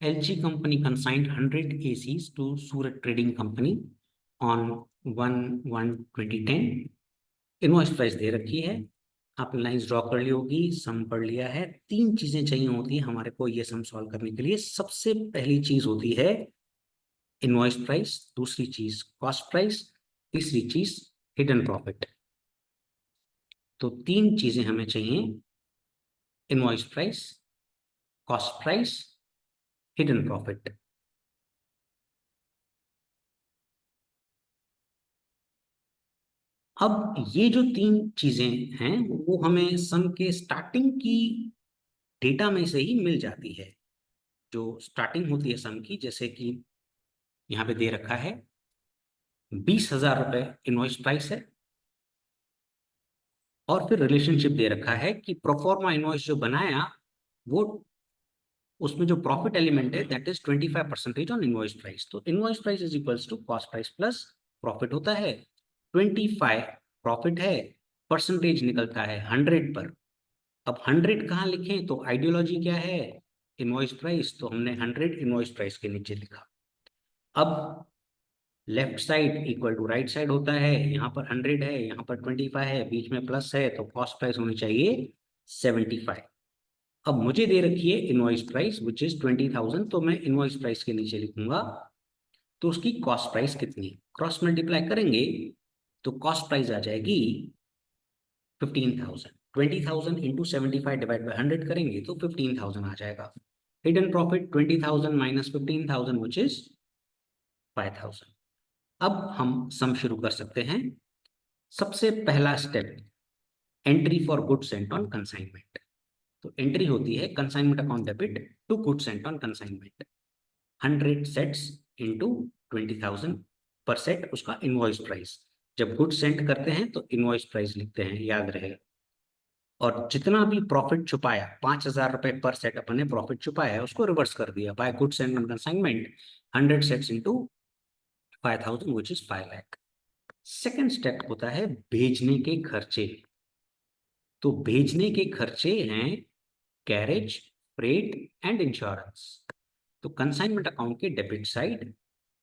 LG company consigned 100 ACs to Surat Trading Company on 1/1/2010। Invoice price दे रखी है, आपने लाइंस ड्रॉ कर ली होगी, सम पढ़ लिया है। तीन चीजें चाहिए होती है हमारे को ये सम सॉल्व करने के लिए। सबसे पहली चीज होती है इनवॉइस प्राइस, दूसरी चीज कॉस्ट प्राइस, तीसरी चीज हिडन प्रॉफिट। तो तीन चीजें हमें चाहिए, invoice price, cost price, hidden profit. अब ये जो तीन चीजें हैं वो हमें सम के स्टार्टिंग की डेटा में से ही मिल जाती है। जो स्टार्टिंग होती है सम की, जैसे कि यहाँ पे दे रखा है 20,000 रुपए इनवॉइस प्राइस है, और फिर रिलेशनशिप दे रखा है कि प्रोफॉर्मा इनवॉइस जो बनाया वो, उसमें जो प्रॉफिट एलिमेंट है that is 25% on invoice price. तो invoice price is equals to cost price plus profit होता है। 25 प्रॉफिट है, परसेंटेज निकलता है 100 पर। अब 100 कहाँ लिखें, तो आइडियोलॉजी क्या है, इनवॉइस प्राइस, तो हमने 100 इनवॉइस प्राइस के नीचे लिखा। अब left side equal to right side होता है, यहाँ पर 100 है, यहाँ पर 25 है, बीच में प्लस है, तो कॉस्ट प्राइस होनी चाहिए 75। अब मुझे दे रखी है इनवॉइस प्राइस विच इज 20,000, तो मैं इनवॉइस प्राइस के नीचे लिखूंगा तो उसकी कॉस्ट प्राइस कितनी, क्रॉस मल्टीप्लाई करेंगे तो कॉस्ट प्राइस आ जाएगी 15,000। 20,000 इंटू 75 डिवाइड बाई 100 करेंगे तो 15,000 आ जाएगा। Hidden profit 20,000 minus 15,000 which is 5,000। अब हम सम शुरू कर सकते हैं। सबसे पहला step, entry for goods sent on consignment. तो एंट्री होती है consignment account debit to goods sent on consignment. 100 sets into 20,000 पर सेट उसका इनवॉइस प्राइस। जब गुड्स सेंड करते हैं तो इनवॉइस प्राइस लिखते हैं, याद रहे। और जितना भी प्रॉफिट छुपाया, 5,000 रुपए पर सेट अपन ने प्रॉफिट छुपाया है, उसको रिवर्स कर दिया by goods sent on consignment. 100 sets into 5,000 which is 5 lakh. Second step होता है भेजने के खर्चे। तो भेजने के खर्चे हैं कैरेज, फ्रेट एंड इंश्योरेंस। तो कंसाइनमेंट अकाउंट के debit side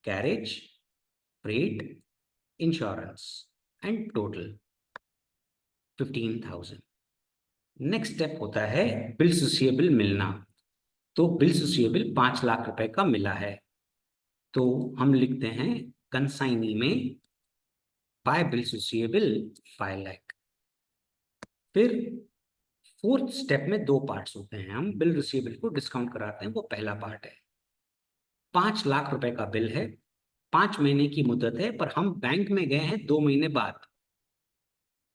carriage, freight, insurance and total 15,000। Next step होता है बिल्स रिसीवेबल मिलना। तो बिल्स रिसीवेबल 5 लाख रुपए का मिला है, तो हम लिखते हैं कंसाइनी में बाय बिल्स रिसीवेबल 5 लाख। फिर फोर्थ स्टेप में दो पार्ट्स होते हैं, हम बिल रिसीवेबल को डिस्काउंट कराते हैं, वो पहला पार्ट है। 5 लाख रुपए का बिल है, 5 महीने की मुद्दत है, पर हम बैंक में गए हैं 2 महीने बाद,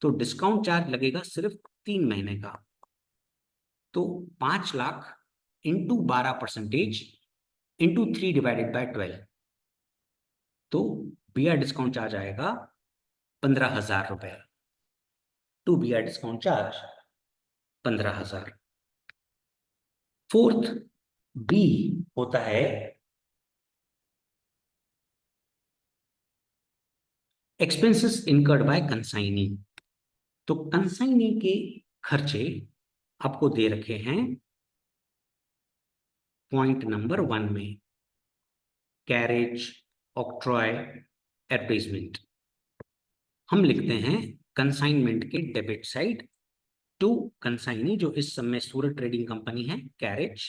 तो डिस्काउंट चार्ज लगेगा सिर्फ 3 महीने का। तो 5 लाख इंटू 12% इंटू 3/12, तो बीआर डिस्काउंट चार्ज आएगा 15,000 रुपए। To BR discount charge 15,000। Fourth B होता है एक्सपेंसेस इनकर्ड बाय कंसाइनी। तो कंसाइनी के खर्चे आपको दे रखे हैं पॉइंट नंबर 1 में, कैरेज, ऑक्ट्रॉय, एडवर्टाइजमेंट। हम लिखते हैं कंसाइनमेंट के डेबिट साइड टू कंसाइनी, जो इस समय सूरत ट्रेडिंग कंपनी है, carriage,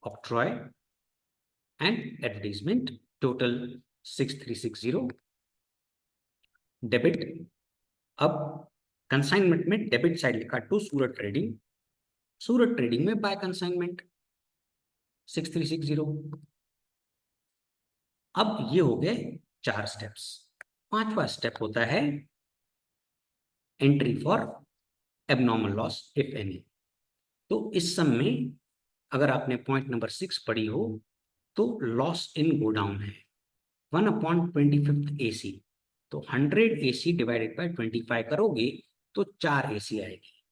octroi and advertisement, total 6360 debit. अब कंसाइनमेंट में डेबिट साइड लिखा to Surat trading, Surat trading में बाय कंसाइनमेंट 6360। अब ये हो गए 4 स्टेप्स। पांचवा स्टेप होता है entry for abnormal loss if any. तो इस सम में अगर आपने पॉइंट नंबर 6 पढ़ी हो तो लॉस इन गोडाउन है 1/25 AC। तो 100 AC डिवाइडेड बाय 25 करोगे तो 4 AC आएगी।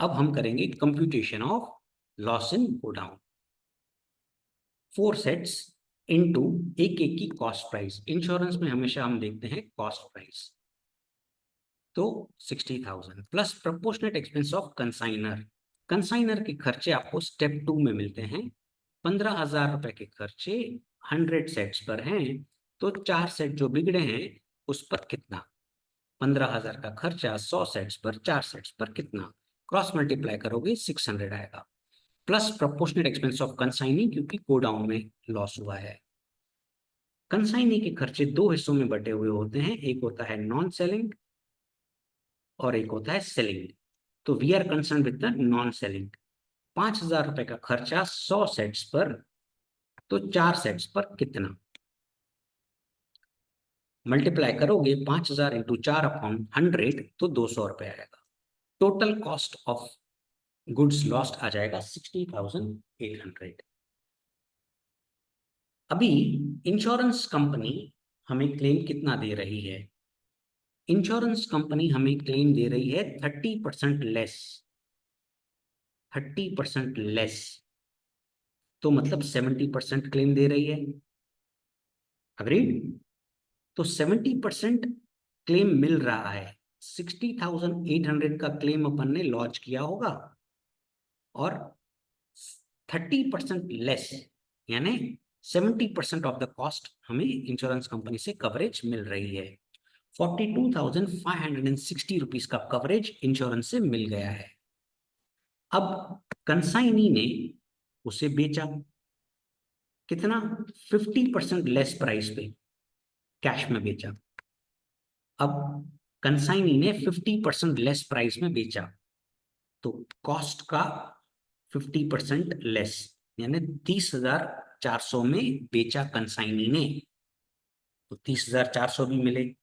अब हम करेंगे computation of loss in godown. 4 sets into एक एक की कॉस्ट प्राइस। इंश्योरेंस में हमेशा हम देखते हैं कॉस्ट प्राइस, तो 60,000 plus proportionate expense of consignor. Consignor के खर्चे आपको स्टेप 2 में मिलते हैं 15,000 रुपए के खर्चे 100 सेट्स पर हैं, तो 4 सेट जो बिगड़े हैं उस पर कितना। 15,000 का खर्चा 100 सेट्स पर, 4 सेट्स पर कितना, क्रॉस मल्टीप्लाई करोगे 600 आएगा, plus proportional expense of consignee क्योंकि गोडाउन में लॉस हुआ है। कंसाइनी के खर्चे दो हिस्सों में बटे हुए होते हैं, एक होता है नॉन सेलिंग और एक होता है सेलिंग। तो we are concern with the non selling. 5,000 रुपए का खर्चा 100 सेट्स पर, तो 4 सेट्स पर कितना, मल्टीप्लाई करोगे 5,000 इंटू 4/100 तो 200 रुपए आएगा। Total cost of goods lost आ जाएगा 60,800। अभी इंश्योरेंस कंपनी हमें क्लेम कितना दे रही है। इंश्योरेंस कंपनी हमें क्लेम दे रही है 30% लेस, 30% लेस, तो मतलब 70% क्लेम दे रही है। अग्रीड। तो 70% क्लेम मिल रहा है। 60,800 का क्लेम अपन ने लॉन्च किया होगा और 30% लेस यानी 70% ऑफ द कॉस्ट हमें इंश्योरेंस कंपनी से कवरेज मिल रही है। 42,560 रुपीज का कवरेज इंश्योरेंस से मिल गया है। अब कंसाइनी ने उसे बेचा कितना, 50% लेस प्राइस पे कैश में बेचा। अब कंसाइनी ने 50% लेस प्राइस में बेचा, तो कॉस्ट का 50% लेस यानी 30,400 में बेचा कंसाइनी ने, तो 30,400 भी मिले।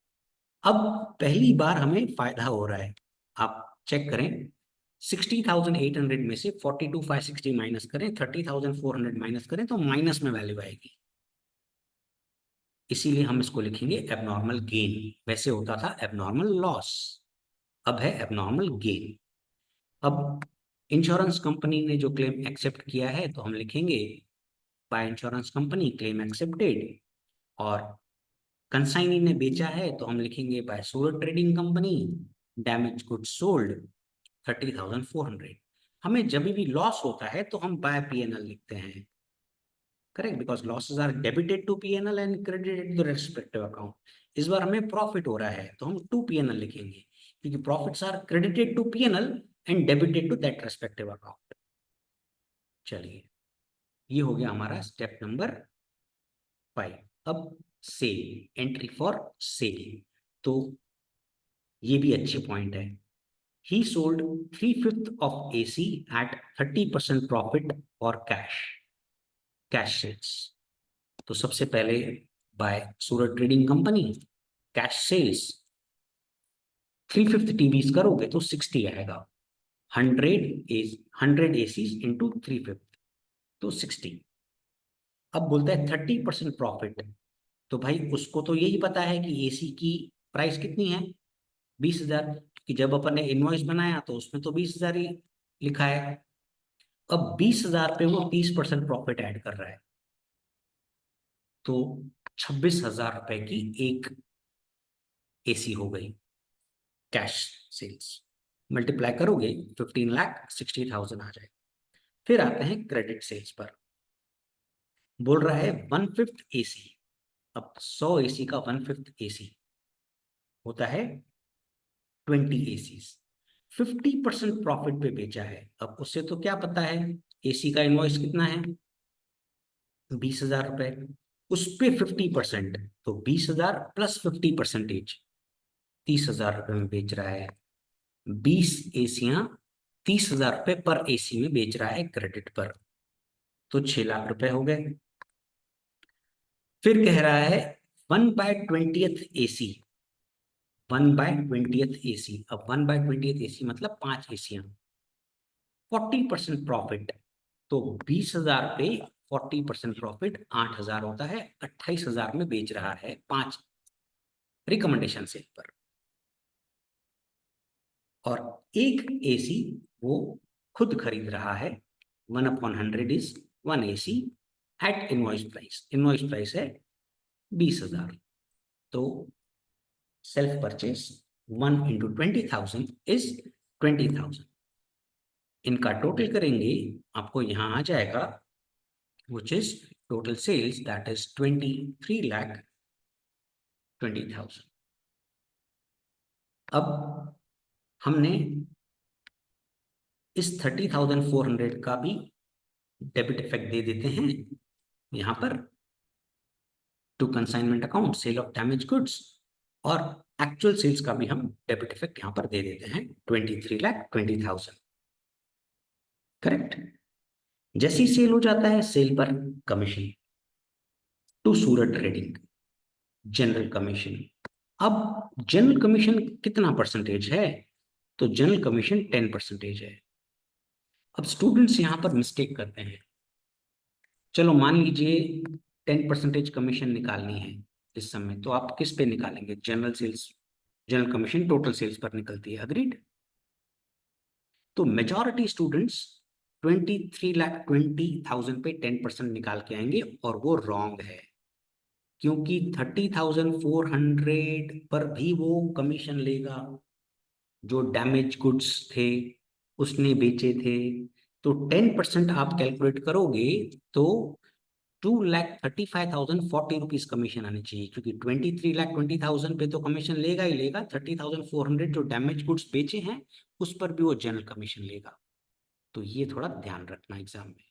अब पहली बार हमें फायदा हो रहा है। आप चेक करें, 60,800 में से 42,560 माइनस करें, 30,400 माइनस करें तो माइनस में वैल्यू आएगी, इसीलिए हम इसको लिखेंगे एबनॉर्मल गेन। वैसे होता था एबनॉर्मल लॉस, अब है एबनॉर्मल गेन। अब इंश्योरेंस कंपनी ने जो क्लेम एक्सेप्ट किया है तो हम लिखेंगे by insurance company claim accepted, और कंसाइनी ने बेचा है तो हम लिखेंगे by Surat trading company damage goods sold 30,400। हमें जब भी लॉस होता है तो हम बाय पीएनएल लिखते हैं, correct, because losses are debited to PNL and credited to respective account. इस बार हमें प्रॉफिट हो रहा है तो हम टू पीएनएल लिखेंगे क्योंकि profits are credited to PNL and debited to that respective account. चलिए, ये हो गया हमारा स्टेप नंबर 5। अब सेल, एंट्री फॉर सेल, तो ये भी अच्छी पॉइंट है। He sold 3/5 of AC at 30% profit for cash sales। तो सबसे पहले by Surat trading company cash sales 3/5 TVs करोगे तो 60 आएगा। 100 एसी इंटू 3/5 तो 60। अब बोलता है 30% प्रॉफिट, तो भाई उसको तो यही पता है कि एसी की प्राइस कितनी है, 20,000, कि जब अपन ने इनवॉइस बनाया तो उसमें तो 20,000 ही लिखा है। अब 20,000 पे वो 30% प्रॉफिट ऐड कर रहा है, तो 26,000 रुपए की एक एसी हो गई कैश सेल्स। मल्टीप्लाई करोगे 15,60,000 आ जाए। फिर आते हैं क्रेडिट सेल्स पर, बोल रहा है 1/5 एसी। अब 100 एसी का 1/5 एसी होता है 20 एसी। 50% प्रॉफिट पे बेचा है। अब उससे तो क्या पता है एसी का इनवॉइस कितना है, 20,000 रुपए, उस पे 50%, तो 20,000 प्लस 50%, 30,000 रुपए में बेच रहा है। 20 एसियां 30,000 रुपए पर एसी में बेच रहा है क्रेडिट पर, तो 6 लाख रुपए हो गए। फिर कह रहा है 1/20th एसी, 1/20th एसी। अब 1/20th एसी मतलब 5 एसियां, 40% प्रॉफिट, तो 20,000 पे 40% प्रॉफिट 8,000 होता है, 28,000 में बेच रहा है 5 रिकमेंडेशन सेल पर। और एक एसी वो खुद खरीद रहा है, 1/100 is 1 AC at invoice price. Invoice price है 20,000, तो सेल्फ परचेस 1 इंटू 20,000 इज 20,000। इनका टोटल करेंगे आपको यहां आ जाएगा which is total sales, that is 23,20,000. अब हमने इस 30,400 का भी डेबिट इफेक्ट दे देते हैं यहां पर to consignment account, sale of damage goods, और एक्चुअल सेल्स का भी हम डेबिट इफेक्ट यहां पर दे देते हैं 23,20,000. करेक्ट. जैसी सेल हो जाता है, सेल पर commission to Surat trading, general commission. अब जनरल कमीशन कितना परसेंटेज है? तो जनरल कमीशन 10% है. अब स्टूडेंट्स यहां पर मिस्टेक करते हैं. चलो मान लीजिए 10% कमीशन निकालनी है इस समय, तो आप किस पे निकालेंगे? General sales, general commission total sales पर निकलती है. अग्रीड. तो मेजॉरिटी स्टूडेंट्स 23,20,000 पे 10% निकाल के आएंगे, और वो रॉन्ग है, क्योंकि 30,400 पर भी वो कमीशन लेगा जो डैमेज गुड्स थे उसने बेचे थे. तो 10% आप कैलकुलेट करोगे तो 2,35,040 रुपीज कमीशन आनी चाहिए, क्योंकि 23,20,000 पे तो कमीशन लेगा ही लेगा. 30,400 जो डैमेज गुड्स बेचे हैं उस पर भी वो जनरल कमीशन लेगा. तो ये थोड़ा ध्यान रखना एग्जाम में.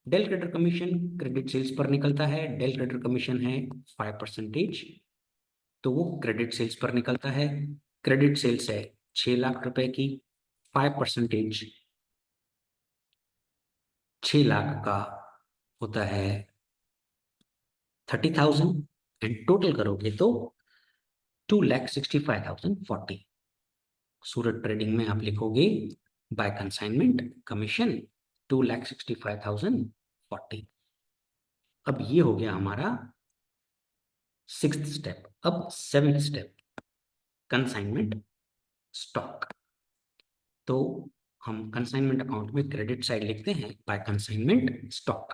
Del credere commission credit sales पर निकलता है. डेल क्रेडिटर कमीशन है 5%, तो वो क्रेडिट सेल्स पर निकलता है. क्रेडिट सेल्स है 6 लाख रुपए की. 5% 6 लाख का होता है 30,000, एंड टोटल करोगे तो 2,65,040. सूरत ट्रेडिंग में आप लिखोगे बाय कंसाइनमेंट कमीशन 2,65,040. अब ये हो गया हमारा 6th स्टेप. अब 7th स्टेप, कंसाइनमेंट स्टॉक. तो हम कंसाइनमेंट अकाउंट में क्रेडिट साइड लिखते हैं बाय कंसाइनमेंट स्टॉक.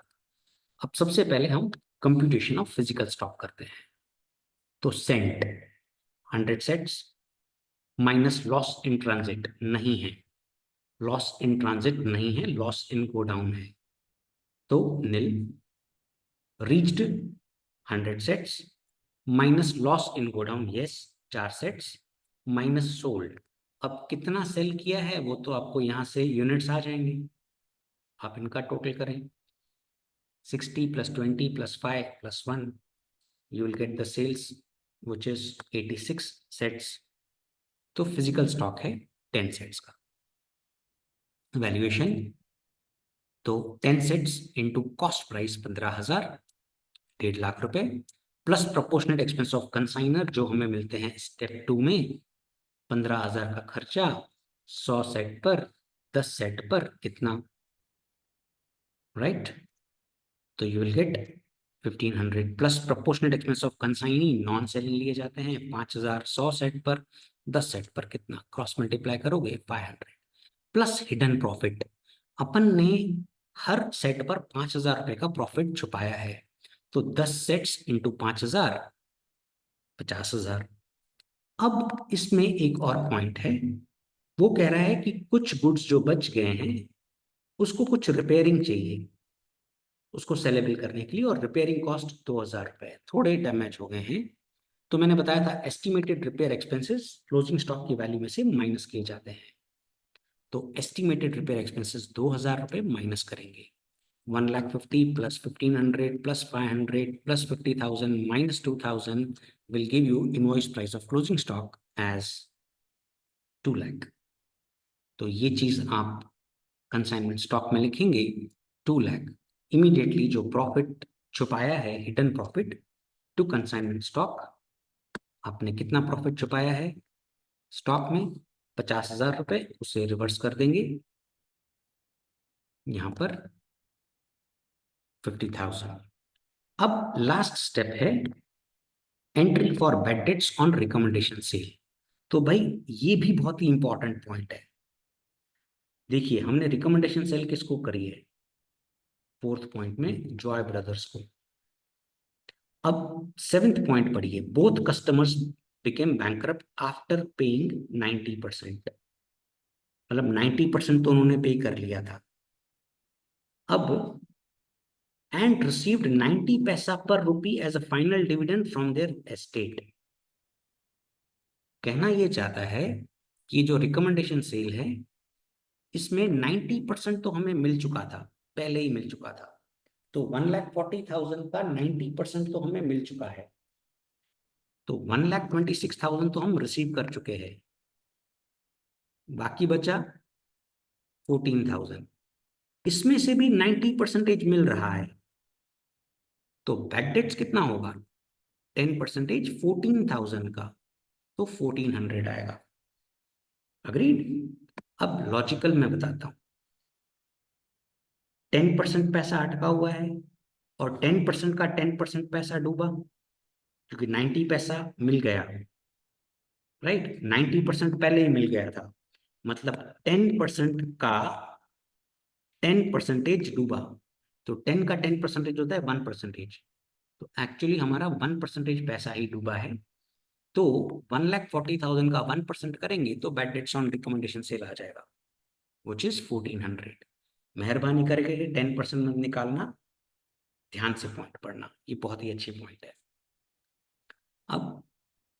अब सबसे पहले हम कंप्यूटेशन ऑफ फिजिकल स्टॉक करते हैं. तो sent 100 sets minus loss in transit नहीं है, लॉस इन ट्रांजिट नहीं है, लॉस इन गोडाउन है, तो nil. Reached 100 sets minus loss in godown, yes 4 sets, minus sold. अब कितना सेल किया है वो तो आपको यहां से यूनिट्स आ जाएंगे, आप इनका टोटल करें. 60 + 20 + 5 + 1, you will get the sales which is 86 sets. तो फिजिकल स्टॉक है 10 सेट्स का. वैल्यूएशन तो 10 sets into cost price 15,000, 1.5 lakh रुपए, plus proportionate expense of consignor जो हमें मिलते हैं स्टेप 2 में 15,000 का खर्चा. 100 सेट पर 10 सेट पर कितना, राइट? तो you will get 1,500 plus proportionate expense of consignee, non selling लिए जाते हैं 5,000. 100 सेट पर 10 सेट पर कितना, क्रॉस मल्टीप्लाई करोगे 500, प्लस हिडन प्रॉफिट. अपन ने हर सेट पर 5,000 रुपए का प्रॉफिट छुपाया है, तो 10 सेट्स इंटू 5,000 50,000. अब इसमें एक और पॉइंट है, वो कह रहा है कि कुछ गुड्स जो बच गए हैं उसको कुछ रिपेयरिंग चाहिए उसको सेलेबल करने के लिए, और रिपेयरिंग कॉस्ट 2,000 रुपए, थोड़े डैमेज हो गए हैं. तो मैंने बताया था estimated repair expenses closing stock की वैल्यू में से माइनस किए जाते हैं. तो एस्टिमेटेड रिपेयर एक्सपेंसेस 2,000 रुपए माइनस करेंगे. 1,50,000 plus 1,500 plus 500 plus 50,000 minus 2,000 will give you invoice price of closing stock as 2 lakh. तो ये चीज आप कंसाइनमेंट स्टॉक में लिखेंगे 2 लाख. इमीडिएटली जो प्रॉफिट छुपाया है hidden profit to consignment stock, आपने कितना प्रॉफिट छुपाया है स्टॉक में? 50,000 रुपए, उसे रिवर्स कर देंगे यहां पर 50,000. अब लास्ट स्टेप है entry for bad debts on recommendation sale. तो भाई ये भी बहुत ही इंपॉर्टेंट पॉइंट है. देखिए हमने रिकमेंडेशन सेल किसको करी है? 4th पॉइंट में जॉय ब्रदर्स को. अब 7th पॉइंट पढ़िए, both customers became bankrupt after paying 90%. मतलब 90% तो उन्होंने पे कर लिया था. अब and received 90 पैसा per rupee as a final dividend from their estate. कहना ये चाहता है कि जो रिकमेंडेशन सेल है इसमें 90% तो हमें मिल चुका था, पहले ही मिल चुका था। तो 1,40,000 का 90% तो हमें मिल चुका है, तो 1,26,000 तो हम रिसीव कर चुके हैं, बाकी बचा 14,000। इसमें से भी 90% मिल रहा है, तो बैड डेट्स कितना होगा? 10% 14,000 का, तो 1,400 आएगा। अग्रीड? अब लॉजिकल मैं बताता हूं। 10% पैसा अटका हुआ है और 10% का 10% पैसा डूबा, क्योंकि 90 पैसा मिल गया, राइट? 90% पहले ही मिल गया था, मतलब 10% का 10% डूबा, तो 10 का 10% होता है 1%। तो एक्चुअली हमारा 1% पैसा ही डूबा है। तो 1,40,000 का 1% करेंगे तो bad debts on recommendation sale आ जाएगा, विच इज 1,400। मेहरबानी करके 10% मत निकालना, ध्यान से पॉइंट पढ़ना, ये बहुत ही अच्छी पॉइंट है। अब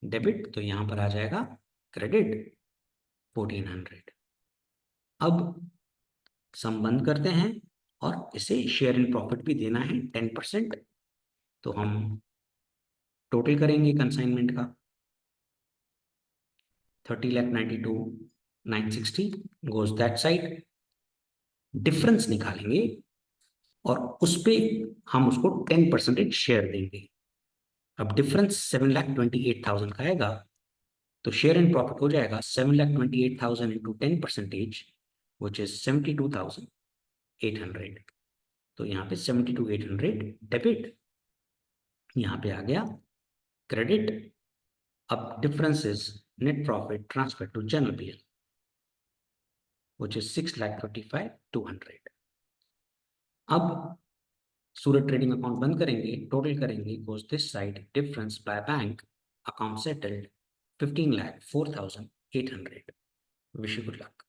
डेबिट तो यहां पर आ जाएगा क्रेडिट 1,400। अब सम बंद करते हैं और इसे शेयर इन प्रॉफिट भी देना है 10%, तो हम टोटल करेंगे कंसाइनमेंट का 30,92,960 गोज दैट साइड, डिफरेंस निकालेंगे और उस पे हम उसको 10% शेयर देंगे। अब डिफरेंस 7,28,000 का आएगा, तो शेयर इन प्रॉफिट हो जाएगा 7,28,000 इंटू 10%, विच इज 72,800। तो यहाँ पे 72,800 डेबिट, यहाँ पे आ गया क्रेडिट। अब difference is net profit transfer to general PL, which is 6,55,200। अब सूरत ट्रेडिंग अकाउंट बंद करेंगे, टोटल करेंगे, goes this side, difference by bank account settled 15,04,800। Wish you good luck.